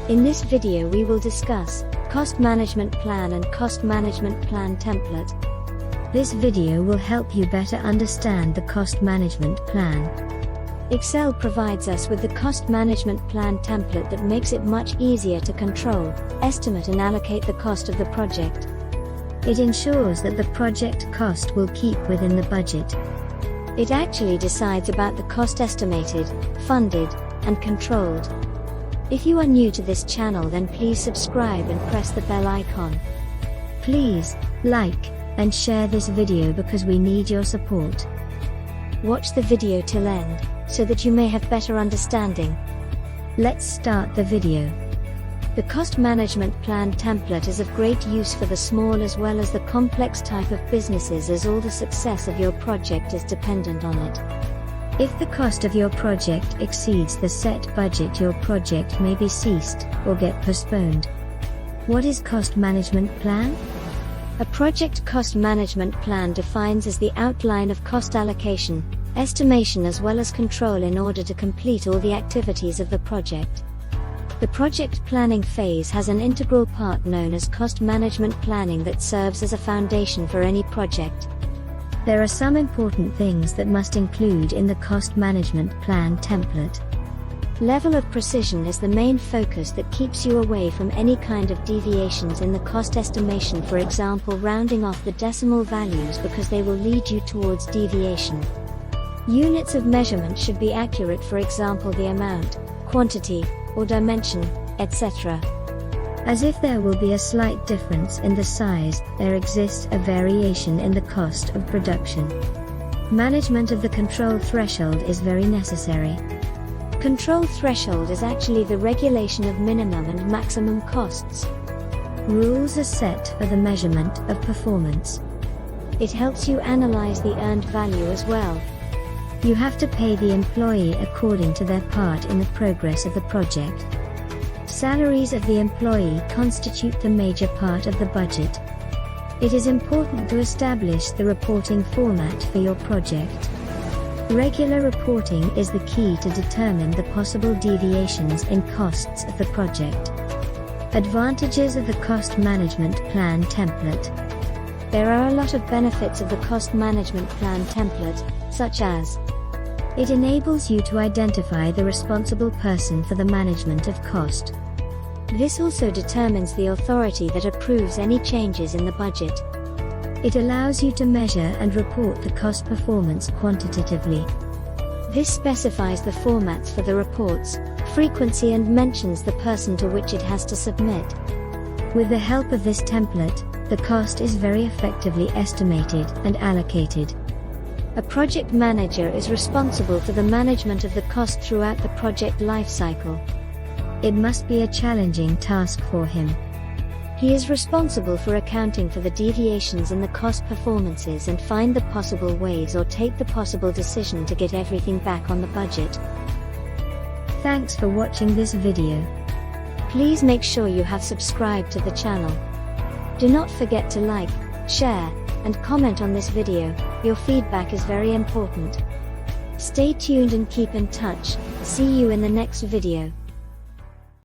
In this video we will discuss Cost Management Plan and Cost Management Plan Template. This video will help you better understand the Cost Management Plan. Excel provides us with the Cost Management Plan template that makes it much easier to control, estimate and allocate the cost of the project. It ensures that the project cost will keep within the budget. It actually decides about the cost estimated, funded, and controlled. If you are new to this channel, then please subscribe and press the bell icon. Please like and share this video because we need your support. Watch the video till end, so that you may have better understanding. Let's start the video. The Cost Management Plan template is of great use for the small as well as the complex type of businesses, as all the success of your project is dependent on it. If the cost of your project exceeds the set budget, your project may be ceased or get postponed. What is Cost Management Plan? A project cost management plan defines as the outline of cost allocation, estimation as well as control in order to complete all the activities of the project. The project planning phase has an integral part known as cost management planning that serves as a foundation for any project. There are some important things that must include in the Cost Management Plan template. Level of precision is the main focus that keeps you away from any kind of deviations in the cost estimation, for example rounding off the decimal values, because they will lead you towards deviation. Units of measurement should be accurate, for example the amount, quantity, or dimension, etc. As if there will be a slight difference in the size, there exists a variation in the cost of production. Management of the control threshold is very necessary. Control threshold is actually the regulation of minimum and maximum costs. Rules are set for the measurement of performance. It helps you analyze the earned value as well. You have to pay the employee according to their part in the progress of the project. Salaries of the employee constitute the major part of the budget. It is important to establish the reporting format for your project. Regular reporting is the key to determine the possible deviations in costs of the project. Advantages of the Cost Management Plan template. There are a lot of benefits of the Cost Management Plan template, such as it enables you to identify the responsible person for the management of cost. This also determines the authority that approves any changes in the budget. It allows you to measure and report the cost performance quantitatively. This specifies the formats for the reports, frequency and mentions the person to which it has to submit. With the help of this template, the cost is very effectively estimated and allocated. A project manager is responsible for the management of the cost throughout the project life cycle. It must be a challenging task for him. He is responsible for accounting for the deviations in the cost performances and find the possible ways or take the possible decision to get everything back on the budget. Thanks for watching this video. Please make sure you have subscribed to the channel. Do not forget to like, share, and comment on this video. Your feedback is very important. Stay tuned and keep in touch. See you in the next video.